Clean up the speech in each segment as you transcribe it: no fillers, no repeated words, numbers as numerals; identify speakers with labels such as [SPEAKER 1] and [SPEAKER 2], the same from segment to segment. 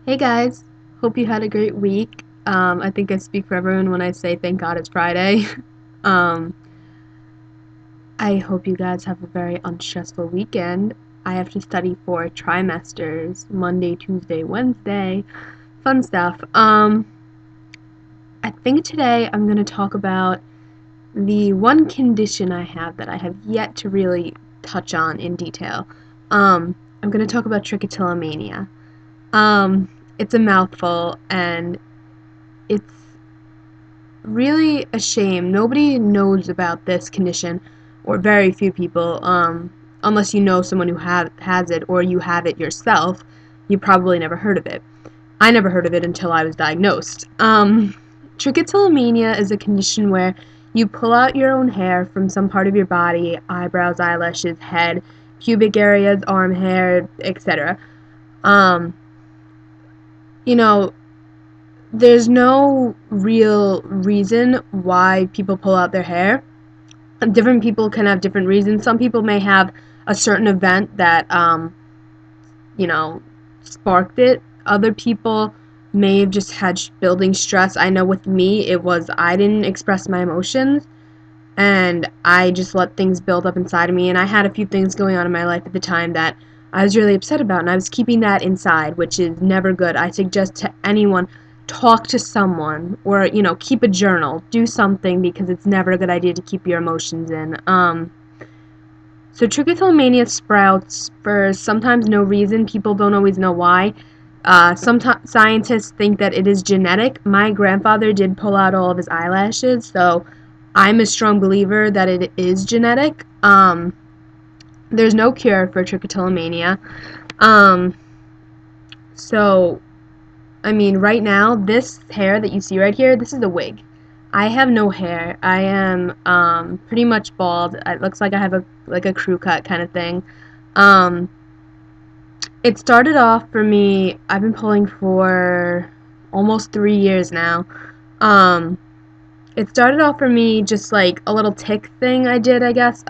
[SPEAKER 1] Hey guys, hope you had a great week. I think I speak for everyone when I say thank God it's Friday. um, I hope you guys have a very unstressful weekend. I have to study for trimesters Monday, Tuesday, Wednesday. Fun stuff. I think today I'm going to talk about the one condition I have that I have yet to really touch on in detail. I'm going to talk about trichotillomania. Um, it's a mouthful and it's really a shame. Nobody knows about this condition, or very few people, unless you know someone who has it or you have it yourself. You probably never heard of it. I never heard of it until I was diagnosed. Trichotillomania is a condition where you pull out your own hair from some part of your body, eyebrows, eyelashes, head, pubic areas, arm hair, etc. Um, you know, there's no real reason why people pull out their hair. Different people can have different reasons. Some people may have a certain event that, you know, sparked it. Other people may have just had building stress. I know with me, it was I didn't express my emotions and I just let things build up inside of me. And I had a few things going on in my life at the time that I was really upset about, and I was keeping that inside, which is never good. I suggest to anyone, talk to someone, or keep a journal, do something, because it's never a good idea to keep your emotions in. So trichotillomania sprouts for sometimes no reason. People don't always know why. Some scientists think that it is genetic. My grandfather did pull out all of his eyelashes, so I'm a strong believer that it is genetic. There's no cure for trichotillomania. Um, so, I mean, right now, this hair that you see right here, this is a wig. I have no hair. I am pretty much bald. It looks like I have a crew cut kind of thing. Um, it started off for me. I've been pulling for almost 3 years now. Um, it started off for me just like a little tick thing I did, I guess.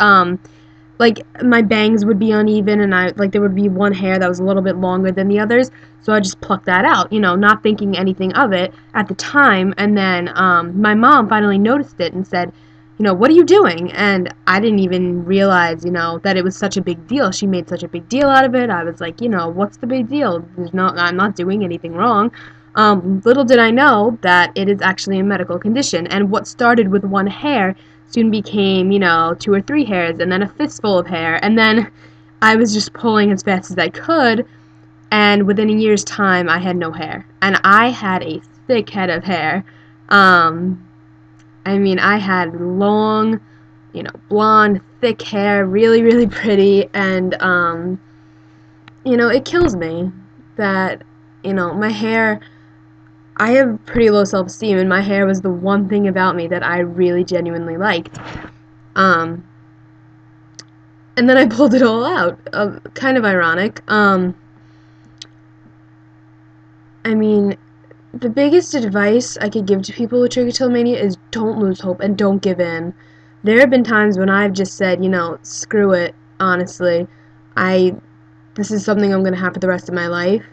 [SPEAKER 1] Like my bangs would be uneven, and there would be one hair that was a little bit longer than the others, so I just plucked that out, not thinking anything of it at the time. And then my mom finally noticed it and said, what are you doing? And I didn't even realize, that it was such a big deal. She made such a big deal out of it. I was like, what's the big deal? I'm not doing anything wrong. Little did I know that it is actually a medical condition, and what started with one hair soon became, two or three hairs, and then a fistful of hair, and then I was just pulling as fast as I could, and within a year's time, I had no hair, and I had a thick head of hair. Um, I mean, I had long, blonde, thick hair, really, really pretty, and it kills me that, my hair. I have pretty low self-esteem, and my hair was the one thing about me that I really genuinely liked. Um, and then I pulled it all out. Kind of ironic. I mean, the biggest advice I could give to people with trichotillomania is don't lose hope and don't give in. There have been times when I've just said, screw it, honestly. I This is something I'm going to have for the rest of my life.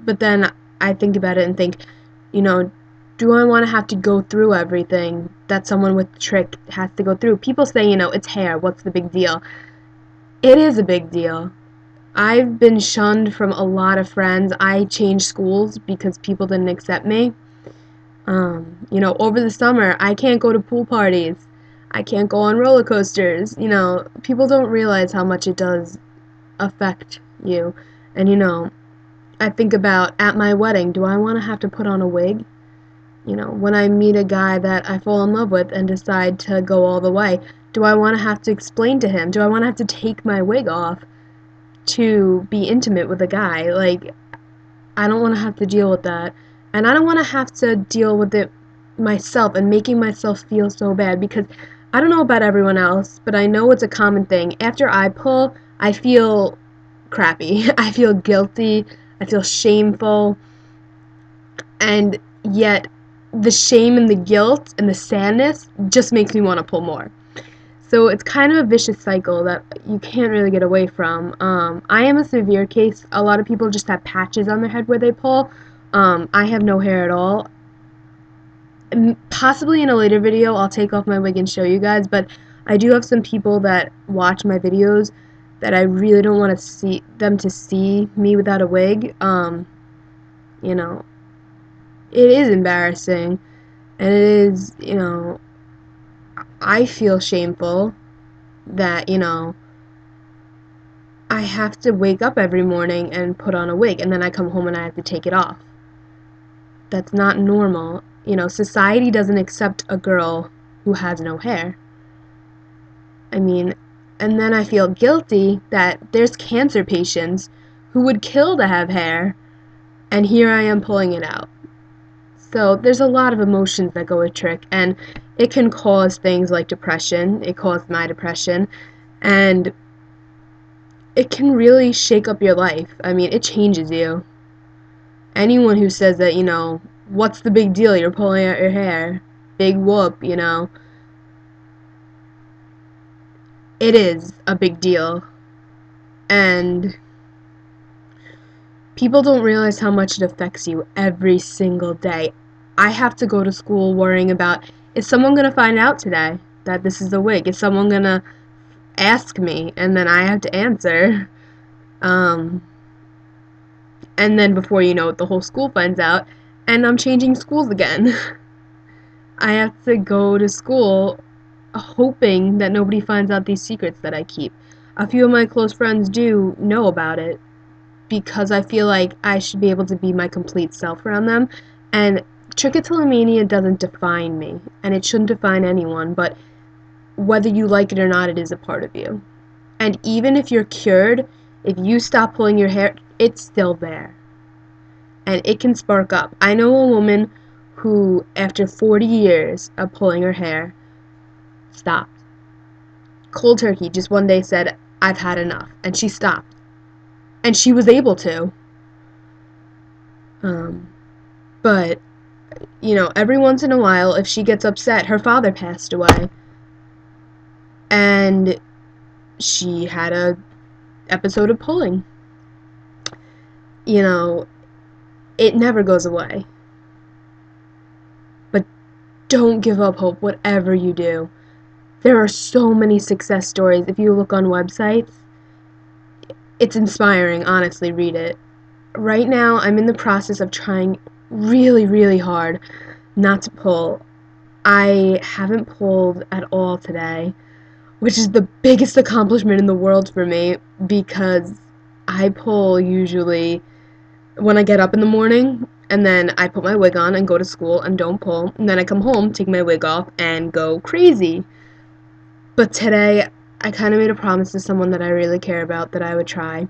[SPEAKER 1] But then I think about it and think, you know, do I want to have to go through everything that someone with trick has to go through? People say, it's hair, what's the big deal? It is a big deal. I've been shunned from a lot of friends. I changed schools because people didn't accept me. Over the summer, I can't go to pool parties. I can't go on roller coasters. People don't realize how much it does affect you. And, I think about at my wedding, do I want to have to put on a wig? When I meet a guy that I fall in love with and decide to go all the way, do I want to have to explain to him? Do I want to have to take my wig off to be intimate with a guy? Like, I don't want to have to deal with that. And I don't want to have to deal with it myself and making myself feel so bad, because I don't know about everyone else, but I know it's a common thing. After I pull, I feel crappy. I feel guilty. I feel shameful. And yet, the shame and the guilt and the sadness just makes me want to pull more. So it's kind of a vicious cycle that you can't really get away from. I am a severe case. A lot of people just have patches on their head where they pull. I have no hair at all. Possibly in a later video I'll take off my wig and show you guys, but I do have some people that watch my videos that I really don't want to see them to see me without a wig. You know, it is embarrassing, and it is, I feel shameful that, I have to wake up every morning and put on a wig, and then I come home and I have to take it off. That's not normal. Society doesn't accept a girl who has no hair. I mean, and then I feel guilty that there's cancer patients who would kill to have hair, and here I am pulling it out. So there's a lot of emotions that go with Trick, and it can cause things like depression. It caused my depression, and it can really shake up your life. I mean, it changes you. Anyone who says that, what's the big deal? You're pulling out your hair. Big whoop, It is a big deal. And people don't realize how much it affects you every single day. I have to go to school worrying about, is someone going to find out today that this is a wig? Is someone going to ask me? And then I have to answer. And then before you know it, the whole school finds out, and I'm changing schools again. I have to go to school hoping that nobody finds out these secrets that I keep. A few of my close friends do know about it, because I feel like I should be able to be my complete self around them. And trichotillomania doesn't define me, and it shouldn't define anyone, but whether you like it or not, it is a part of you. And even if you're cured, if you stop pulling your hair, it's still there. And it can spark up. I know a woman who, after 40 years of pulling her hair, stopped. Cold turkey, just one day said, I've had enough. And she stopped. And she was able to. But, every once in a while, if she gets upset, her father passed away. And she had a episode of pulling. It never goes away. But don't give up hope, whatever you do. There are so many success stories. If you look on websites, it's inspiring, honestly, read it. Right now, I'm in the process of trying really, really hard not to pull. I haven't pulled at all today, which is the biggest accomplishment in the world for me, because I pull usually when I get up in the morning, and then I put my wig on and go to school and don't pull, and then I come home, take my wig off, and go crazy. But today, I kind of made a promise to someone that I really care about that I would try,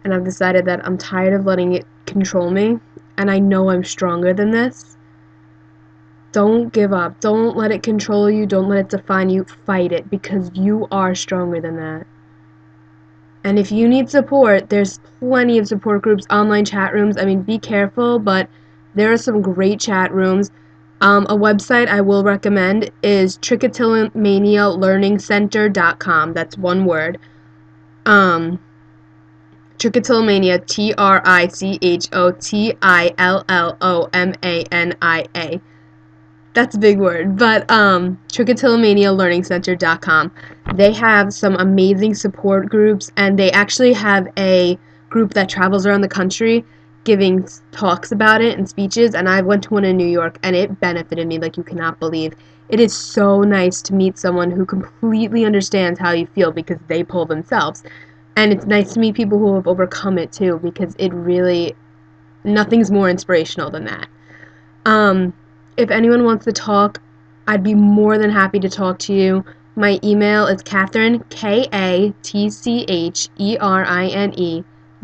[SPEAKER 1] and I've decided that I'm tired of letting it control me, and I know I'm stronger than this. Don't give up. Don't let it control you. Don't let it define you. Fight it, because you are stronger than that. And if you need support, there's plenty of support groups, online chat rooms. I mean, be careful, but there are some great chat rooms. A website I will recommend is trichotillomanialearningcenter.com. That's one word. Trichotillomania, Trichotillomania. That's a big word, but trichotillomanialearningcenter.com. They have some amazing support groups, and they actually have a group that travels around the country giving talks about it and speeches, and I went to one in New York, and it benefited me like you cannot believe. It is so nice to meet someone who completely understands how you feel, because they pull themselves. And it's nice to meet people who have overcome it too, because it really, nothing's more inspirational than that. If anyone wants to talk, I'd be more than happy to talk to you. My email is Katherine, KATCHERINE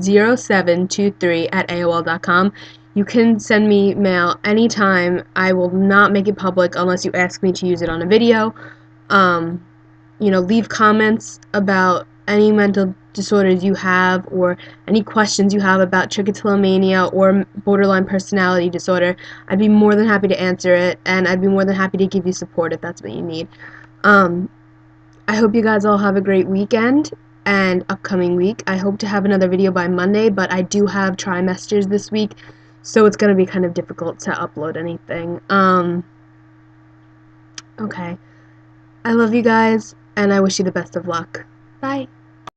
[SPEAKER 1] 0723 at AOL.com. You can send me mail anytime. I will not make it public unless you ask me to use it on a video. Leave comments about any mental disorders you have, or any questions you have about trichotillomania or borderline personality disorder. I'd be more than happy to answer it, and I'd be more than happy to give you support if that's what you need. I hope you guys all have a great weekend and upcoming week. I hope to have another video by Monday, but I do have trimesters this week, so it's going to be kind of difficult to upload anything. Okay. I love you guys, and I wish you the best of luck. Bye.